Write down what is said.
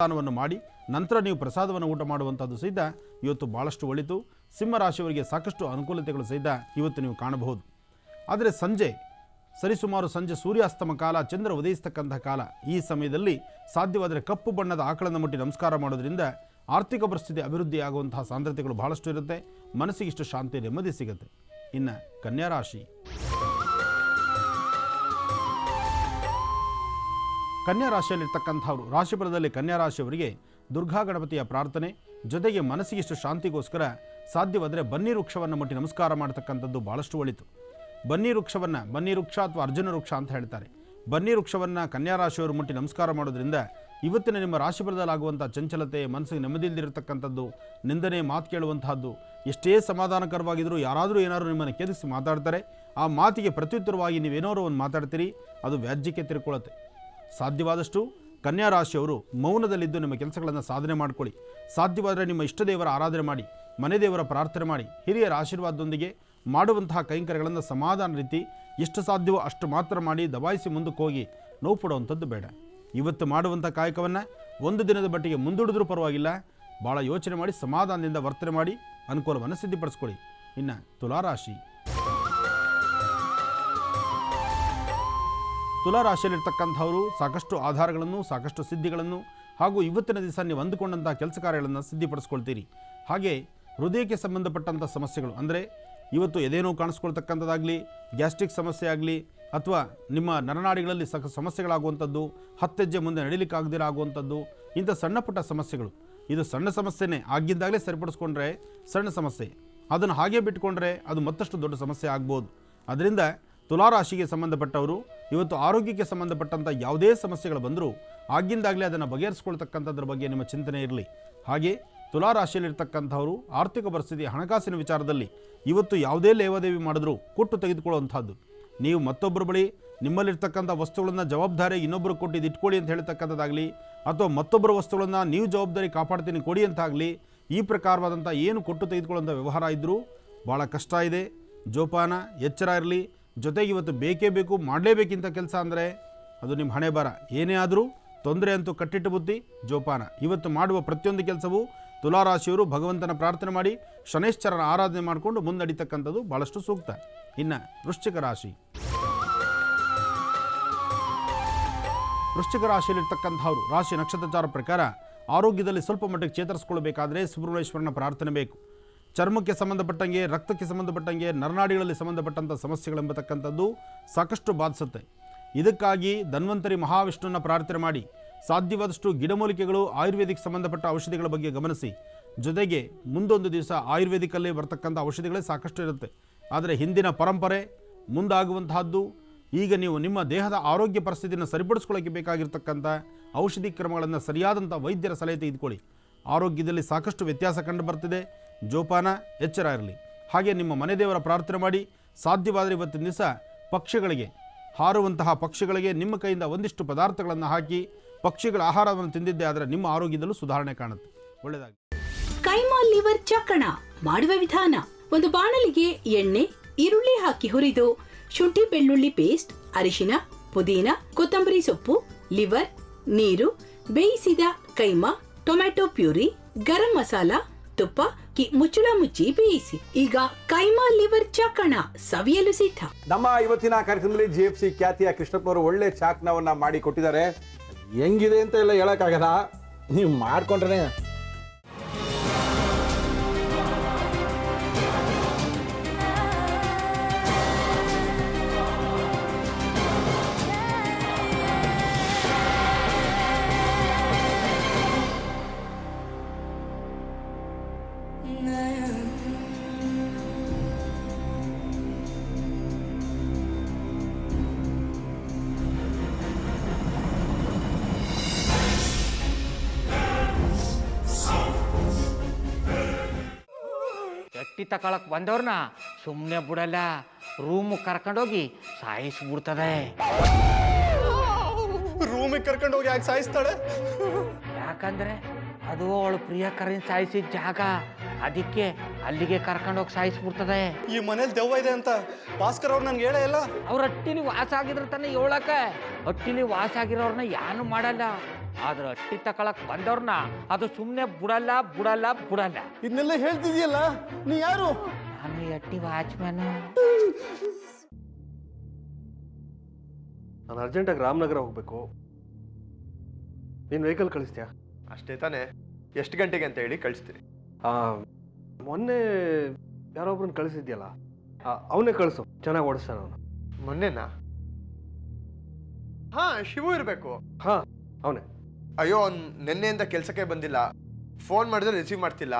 ಸ್ನಾನವನ್ನು ಮಾಡಿ ನಂತರ ನೀವು ಪ್ರಸಾದವನ್ನು ಊಟ ಮಾಡುವಂಥದ್ದು ಸಹಿತ ಇವತ್ತು ಭಾಳಷ್ಟು ಒಳಿತು. ಸಿಂಹರಾಶಿಯವರಿಗೆ ಸಾಕಷ್ಟು ಅನುಕೂಲತೆಗಳು ಸಹಿತ ಇವತ್ತು ನೀವು ಕಾಣಬಹುದು. ಆದರೆ ಸರಿಸುಮಾರು ಸಂಜೆ ಸೂರ್ಯಾಸ್ತಮ ಕಾಲ, ಚಂದ್ರ ಉದಯಿಸ್ತಕ್ಕಂಥ ಕಾಲ, ಈ ಸಮಯದಲ್ಲಿ ಸಾಧ್ಯವಾದರೆ ಕಪ್ಪು ಬಣ್ಣದ ಆಕಳನ್ನು ಮುಟ್ಟಿ ನಮಸ್ಕಾರ ಮಾಡೋದ್ರಿಂದ ಆರ್ಥಿಕ ಪರಿಸ್ಥಿತಿ ಅಭಿವೃದ್ಧಿ ಆಗುವಂತಹ ಸಾಂದ್ರತೆಗಳು ಬಹಳಷ್ಟು ಇರುತ್ತೆ. ಮನಸ್ಸಿಗಿಷ್ಟು ಶಾಂತಿ ನೆಮ್ಮದಿ ಸಿಗುತ್ತೆ. ಇನ್ನು ಕನ್ಯಾ ರಾಶಿ. ಕನ್ಯಾ ರಾಶಿಯಲ್ಲಿರ್ತಕ್ಕಂಥವ್ರು, ರಾಶಿಫಲದಲ್ಲಿ ಕನ್ಯಾ ರಾಶಿಯವರಿಗೆ ದುರ್ಗಾ ಗಣಪತಿಯ ಪ್ರಾರ್ಥನೆ ಜೊತೆಗೆ ಮನಸ್ಸಿಗಿಷ್ಟು ಶಾಂತಿಗೋಸ್ಕರ ಸಾಧ್ಯವಾದರೆ ಬನ್ನಿ ವೃಕ್ಷವನ್ನು ಮುಟ್ಟಿ ನಮಸ್ಕಾರ ಮಾಡತಕ್ಕಂಥದ್ದು ಭಾಳಷ್ಟು ಒಳಿತು. ಬನ್ನಿ ವೃಕ್ಷ ಅಥವಾ ಅರ್ಜುನ ವೃಕ್ಷ ಅಂತ ಹೇಳ್ತಾರೆ. ಬನ್ನಿ ವೃಕ್ಷವನ್ನು ಕನ್ಯಾ ರಾಶಿಯವರು ಮುಟ್ಟಿ ನಮಸ್ಕಾರ ಮಾಡೋದ್ರಿಂದ ಇವತ್ತಿನ ನಿಮ್ಮ ರಾಶಿಫಲದಲ್ಲಾಗುವಂಥ ಚಂಚಲತೆ, ಮನಸ್ಸಿಗೆ ನೆಮ್ಮದಿಯಿಲ್ಲದಿರತಕ್ಕಂಥದ್ದು, ನಿಂದನೆ, ಮಾತು ಕೇಳುವಂತಹದ್ದು, ಎಷ್ಟೇ ಸಮಾಧಾನಕರವಾಗಿದ್ದರೂ ಯಾರಾದರೂ ಏನಾದರೂ ನಿಮ್ಮನ್ನು ಕೆದಿಸಿ ಮಾತಾಡ್ತಾರೆ. ಆ ಮಾತಿಗೆ ಪ್ರತ್ಯುತ್ತರವಾಗಿ ನೀವೇನಾದರೂ ಒಂದು ಮಾತಾಡ್ತೀರಿ, ಅದು ವ್ಯಾಜ್ಯಕ್ಕೆ ತಿರ್ಕೊಳ್ಳುತ್ತೆ. ಸಾಧ್ಯವಾದಷ್ಟು ಕನ್ಯಾ ರಾಶಿಯವರು ಮೌನದಲ್ಲಿದ್ದು ನಿಮ್ಮ ಕೆಲಸಗಳನ್ನು ಸಾಧನೆ ಮಾಡಿಕೊಳ್ಳಿ. ಸಾಧ್ಯವಾದರೆ ನಿಮ್ಮ ಇಷ್ಟದೇವರ ಆರಾಧನೆ ಮಾಡಿ, ಮನೆ ದೇವರ ಪ್ರಾರ್ಥನೆ ಮಾಡಿ, ಹಿರಿಯರ ಆಶೀರ್ವಾದದೊಂದಿಗೆ ಮಾಡುವಂತಹ ಕೈಂಕರ್ಯಗಳನ್ನು ಸಮಾಧಾನ ರೀತಿ ಎಷ್ಟು ಸಾಧ್ಯವೋ ಅಷ್ಟು ಮಾತ್ರ ಮಾಡಿ ದಬಾಯಿಸಿ ಮುಂದಕ್ಕೆ ಹೋಗಿ ನೋವು ಪಡುವಂಥದ್ದು ಬೇಡ. ಇವತ್ತು ಮಾಡುವಂಥ ಕಾಯಕವನ್ನು ಒಂದು ದಿನದ ಮಟ್ಟಿಗೆ ಮುಂದೂಡಿದ್ರೂ ಪರವಾಗಿಲ್ಲ, ಭಾಳ ಯೋಚನೆ ಮಾಡಿ ಸಮಾಧಾನದಿಂದ ವರ್ತನೆ ಮಾಡಿ ಅನುಕೂಲವನ್ನು ಸಿದ್ಧಪಡಿಸ್ಕೊಳ್ಳಿ. ಇನ್ನು ತುಲಾರಾಶಿ. ತುಲಾರಾಶಿಯಲ್ಲಿರ್ತಕ್ಕಂಥವರು ಸಾಕಷ್ಟು ಆಧಾರಗಳನ್ನು, ಸಾಕಷ್ಟು ಸಿದ್ಧಿಗಳನ್ನು ಹಾಗೂ ಇವತ್ತಿನ ದಿವಸ ನೀವು ಅಂದುಕೊಂಡಂಥ ಕೆಲಸ ಕಾರ್ಯಗಳನ್ನು ಸಿದ್ಧಿಪಡಿಸ್ಕೊಳ್ತೀರಿ. ಹಾಗೆ ಹೃದಯಕ್ಕೆ ಸಂಬಂಧಪಟ್ಟಂಥ ಸಮಸ್ಯೆಗಳು, ಅಂದರೆ ಇವತ್ತು ಎದೇನೋ ಕಾಣಿಸ್ಕೊಳ್ತಕ್ಕಂಥದ್ದಾಗಲಿ, ಗ್ಯಾಸ್ಟ್ರಿಕ್ ಸಮಸ್ಯೆ ಆಗಲಿ, ಅಥವಾ ನಿಮ್ಮ ನರನಾಡಿಗಳಲ್ಲಿ ಸಮಸ್ಯೆಗಳಾಗುವಂಥದ್ದು, ಹತ್ತೆಜ್ಜೆ ಮುಂದೆ ನಡೀಲಿಕ್ಕಾಗದಿರ ಆಗುವಂಥದ್ದು, ಇಂಥ ಸಣ್ಣ ಪುಟ್ಟ ಸಮಸ್ಯೆಗಳು. ಇದು ಸಣ್ಣ ಸಮಸ್ಯೆನೇ, ಆಗಿದ್ದಾಗಲೇ ಸರಿಪಡಿಸ್ಕೊಂಡ್ರೆ ಸಣ್ಣ ಸಮಸ್ಯೆ, ಅದನ್ನು ಹಾಗೆ ಬಿಟ್ಕೊಂಡ್ರೆ ಅದು ಮತ್ತಷ್ಟು ದೊಡ್ಡ ಸಮಸ್ಯೆ ಆಗ್ಬೋದು. ಅದರಿಂದ ತುಲಾರಾಶಿಗೆ ಸಂಬಂಧಪಟ್ಟವರು ಇವತ್ತು ಆರೋಗ್ಯಕ್ಕೆ ಸಂಬಂಧಪಟ್ಟಂಥ ಯಾವುದೇ ಸಮಸ್ಯೆಗಳು ಬಂದರೂ ಆಗಿಂದಾಗಲೇ ಅದನ್ನು ಬಗೆಹರಿಸ್ಕೊಳ್ತಕ್ಕಂಥದ್ರ ಬಗ್ಗೆ ನಿಮ್ಮ ಚಿಂತನೆ ಇರಲಿ. ಹಾಗೆ ತುಲಾರಾಶಿಯಲ್ಲಿರ್ತಕ್ಕಂಥವರು ಆರ್ಥಿಕ ಪರಿಸ್ಥಿತಿ, ಹಣಕಾಸಿನ ವಿಚಾರದಲ್ಲಿ ಇವತ್ತು ಯಾವುದೇ ಲೇವಾದೇವಿ ಮಾಡಿದ್ರೂ ಕೊಟ್ಟು ತೆಗೆದುಕೊಳ್ಳುವಂಥದ್ದು. ನೀವು ಮತ್ತೊಬ್ಬರ ಬಳಿ ನಿಮ್ಮಲ್ಲಿರ್ತಕ್ಕಂಥ ವಸ್ತುಗಳನ್ನು ಜವಾಬ್ದಾರಿ ಇನ್ನೊಬ್ಬರು ಕೊಟ್ಟು ಇಟ್ಕೊಳ್ಳಿ ಅಂತ ಹೇಳ್ತಕ್ಕಂಥದ್ದಾಗಲಿ, ಅಥವಾ ಮತ್ತೊಬ್ಬರ ವಸ್ತುಗಳನ್ನು ನೀವು ಜವಾಬ್ದಾರಿ ಕಾಪಾಡ್ತೀನಿ ಕೊಡಿ ಅಂತಾಗಲಿ, ಈ ಪ್ರಕಾರವಾದಂಥ ಏನು ಕೊಟ್ಟು ತೆಗೆದುಕೊಳ್ಳುವಂಥ ವ್ಯವಹಾರ ಇದ್ದರೂ ಭಾಳ ಕಷ್ಟ ಇದೆ. ಜೋಪಾನ, ಎಚ್ಚರ ಇರಲಿ. ಜೊತೆಗೆ ಇವತ್ತು ಬೇಕೇ ಬೇಕು, ಮಾಡಲೇಬೇಕಿಂತ ಕೆಲಸ ಅಂದರೆ ಅದು ನಿಮ್ಮ ಹಣೆ ಬರ. ಏನೇ ಆದರೂ ತೊಂದರೆ ಅಂತೂ ಕಟ್ಟಿಟ್ಟು ಬುದ್ಧಿ, ಜೋಪಾನ. ಇವತ್ತು ಮಾಡುವ ಪ್ರತಿಯೊಂದು ಕೆಲಸವೂ ತುಲಾರಾಶಿಯವರು ಭಗವಂತನ ಪ್ರಾರ್ಥನೆ ಮಾಡಿ ಶನೈಶ್ಚರನ ಆರಾಧನೆ ಮಾಡಿಕೊಂಡು ಮುನ್ನಡಿತಕ್ಕಂಥದ್ದು ಭಾಳಷ್ಟು ಸೂಕ್ತ. ಇನ್ನು ವೃಶ್ಚಿಕ ರಾಶಿ. ವೃಶ್ಚಿಕ ರಾಶಿಯಲ್ಲಿರ್ತಕ್ಕಂಥವ್ರು ರಾಶಿ ನಕ್ಷತ್ರಚಾರ ಪ್ರಕಾರ ಆರೋಗ್ಯದಲ್ಲಿ ಸ್ವಲ್ಪ ಮಟ್ಟಿಗೆ ಚೇತರಿಸ್ಕೊಳ್ಬೇಕಾದ್ರೆ ಸುಬ್ರಹ್ಮಣ್ಯೇಶ್ವರನ ಪ್ರಾರ್ಥನೆ ಬೇಕು. ಚರ್ಮಕ್ಕೆ ಸಂಬಂಧಪಟ್ಟಂಗೆ, ರಕ್ತಕ್ಕೆ ಸಂಬಂಧಪಟ್ಟಂಗೆ, ನರನಾಡಿಗಳಲ್ಲಿ ಸಂಬಂಧಪಟ್ಟಂಥ ಸಮಸ್ಯೆಗಳೆಂಬತಕ್ಕಂಥದ್ದು ಸಾಕಷ್ಟು ಬಾಧಿಸುತ್ತೆ. ಇದಕ್ಕಾಗಿ ಧನ್ವಂತರಿ ಮಹಾವಿಷ್ಣುವನ್ನ ಪ್ರಾರ್ಥನೆ ಮಾಡಿ, ಸಾಧ್ಯವಾದಷ್ಟು ಗಿಡಮೂಲಿಕೆಗಳು, ಆಯುರ್ವೇದಿಕ್ ಸಂಬಂಧಪಟ್ಟ ಔಷಧಿಗಳ ಬಗ್ಗೆ ಗಮನಿಸಿ. ಜೊತೆಗೆ ಮುಂದೊಂದು ದಿವಸ ಆಯುರ್ವೇದಿಕಲ್ಲಿ ಬರ್ತಕ್ಕಂಥ ಔಷಧಿಗಳೇ ಸಾಕಷ್ಟು ಇರುತ್ತೆ. ಆದರೆ ಹಿಂದಿನ ಪರಂಪರೆ ಮುಂದಾಗುವಂತಹದ್ದು, ಈಗ ನೀವು ನಿಮ್ಮ ದೇಹದ ಆರೋಗ್ಯ ಪರಿಸ್ಥಿತಿಯನ್ನು ಸರಿಪಡಿಸ್ಕೊಳ್ಳೋಕ್ಕೆ ಬೇಕಾಗಿರ್ತಕ್ಕಂಥ ಔಷಧಿ ಕ್ರಮಗಳನ್ನು ಸರಿಯಾದಂಥ ವೈದ್ಯರ ಸಲಹೆ ತೆಗೆದುಕೊಳ್ಳಿ. ಆರೋಗ್ಯದಲ್ಲಿ ಸಾಕಷ್ಟು ವ್ಯತ್ಯಾಸ ಕಂಡು ಬರ್ತಿದೆ. ಜೋಪಾನ, ಎಚ್ಚರ ಇರಲಿ. ಹಾಗೆ ನಿಮ್ಮ ಮನೆ ದೇವರ ಪ್ರಾರ್ಥನೆ ಮಾಡಿ, ಸಾಧ್ಯವಾದರೆ ಇವತ್ತಿನ ದಿವಸ ಪಕ್ಷಿಗಳಿಗೆ, ಹಾರುವಂತಹ ಪಕ್ಷಿಗಳಿಗೆ ನಿಮ್ಮ ಕೈಯಿಂದ ಒಂದಿಷ್ಟು ಪದಾರ್ಥಗಳನ್ನು ಹಾಕಿ ಪಕ್ಷಿಗಳ ಆಹಾರವನ್ನು ತಿಂದಿದ್ದೆ ಆದರೆ ನಿಮ್ಮ ಆರೋಗ್ಯದಲ್ಲೂ ಸುಧಾರಣೆ ಕಾಣುತ್ತೆ. ಒಳ್ಳೆಯದಾಗಿ. ಕೈಮಾ ಲಿವರ್ ಚಕ್ಕಣ ಮಾಡುವ ವಿಧಾನ: ಒಂದು ಬಾಣಲಿಗೆ ಎಣ್ಣೆ, ಈರುಳ್ಳಿ ಹಾಕಿ ಹುರಿದು ಶುಂಠಿ ಬೆಳ್ಳುಳ್ಳಿ ಪೇಸ್ಟ್, ಅರಿಶಿನ, ಪುದೀನ, ಕೊತ್ತಂಬರಿ ಸೊಪ್ಪು, ಲಿವರ್, ನೀರು, ಬೇಯಿಸಿದ ಕೈಮಾ, ಟೊಮ್ಯಾಟೊ ಪ್ಯೂರಿ, ಗರಂ ಮಸಾಲ, ತುಪ್ಪ ಮುಚ್ಚಳ ಮುಚ್ಚಿ ಬೇಯಿಸಿ. ಈಗ ಕೈಮಾ ಲಿವರ್ ಚಾಕಣ ಸವಿಯಲು ಸಿದ್ಧ. ನಮ್ಮ ಇವತ್ತಿನ ಕಾರ್ಯಕ್ರಮದಲ್ಲಿ GFC ಖ್ಯಾತಿಯ ಕೃಷ್ಣಪ್ಪನವರು ಒಳ್ಳೆ ಚಾಕ್ನವನ್ನ ಮಾಡಿ ಕೊಟ್ಟಿದ್ದಾರೆ. ಹೆಂಗಿದೆ ಅಂತ ಎಲ್ಲ ಹೇಳಕ್ಕಾಗಲ್ಲ, ನೀವು ಮಾಡ್ಕೊಂಡ್ರೆ. ಚಟ್ಟಿ ತಕೊಳಕ್ ಬಂದವ್ರನ್ನ ಸುಮ್ಮನೆ ಬಿಡಲ್ಲ, ರೂಮ್ ಕರ್ಕೊಂಡೋಗಿ ಸಾಯಿಸ್ಬಿಡ್ತದೆ. ರೂಮಿಗೆ ಕರ್ಕೊಂಡೋಗಿ ಯಾಕೆ ಸಾಯಿಸ್ತಾಳೆ? ಯಾಕಂದ್ರೆ ಅದು ಅವಳು ಪ್ರಿಯಕರನ್ ಸಾಯಿಸಿದ ಜಾಗ, ಅದಕ್ಕೆ ಅಲ್ಲಿಗೆ ಕರ್ಕೊಂಡೋಗಿ ಸಾಯಿಸ್ಬಿಡ್ತದೆ. ಈ ಮನೇಲಿ ದೆವ್ವ ಇದೆ ಅಂತ ಭಾಸ್ಕರ್ ಅವ್ರು ನನ್ಗೆ ಹೇಳೇ ಇಲ್ಲ. ಅವ್ರ ಹಟ್ಟಿಲಿ ವಾಸ ಆಗಿದ್ರೆ ತಾನೆ ಹೇಳಕ್ಕೆ. ಹಟ್ಟಿಲಿ ವಾಸ ಆಗಿರೋರ್ನ ಯಾನು ಮಾಡಲ್ಲ, ಆದ್ರೆ ಅಟ್ಟಿ ತಕೊಳಕ್ ಬಂದವ್ರನ್ನ ಅದು ಸುಮ್ಮನೆ ಬಿಡಲ್ಲ ಬಿಡಲ್ಲ ಬಿಡಲ್ಲ. ಇದನ್ನೆಲ್ಲ ಹೇಳ್ತಿದ್ಯಲ್ಲ, ನೀ ಯಾರು? ನಾನು ಈ ಅಟ್ಟಿ ವಾಚ್ಮ್ಯಾನ್. ನಾನು ಅರ್ಜೆಂಟಾಗಿ ರಾಮನಗರ ಹೋಗ್ಬೇಕು. ನೀನು ವೆಹಿಕಲ್ ಕಳಿಸ್ತೀಯಾ? ಅಷ್ಟೇ ತಾನೇ. ಎಷ್ಟು ಗಂಟೆಗೆ ಅಂತ ಹೇಳಿ ಕಳಿಸ್ತೀನಿ. ಮೊನ್ನೆ ಯಾರೊಬ್ರನ್ನ ಕಳಿಸಿದ್ಯಲ್ಲ, ಅವನೇ ಕಳಿಸು, ಚೆನ್ನಾಗಿ ಓಡಿಸ್ತಾನ ಅವನು. ಮೊನ್ನೆನಾ? ಹಾ, ಶಿವು ಇರಬೇಕು. ಹಾಂ, ಅವನೇ. ಅಯ್ಯೋ, ಅವ್ನು ನಿನ್ನೆಯಿಂದ ಕೆಲಸಕ್ಕೆ ಬಂದಿಲ್ಲ. ಫೋನ್ ಮಾಡಿದ್ರೆ ರಿಸೀವ್ ಮಾಡ್ತಿಲ್ಲ.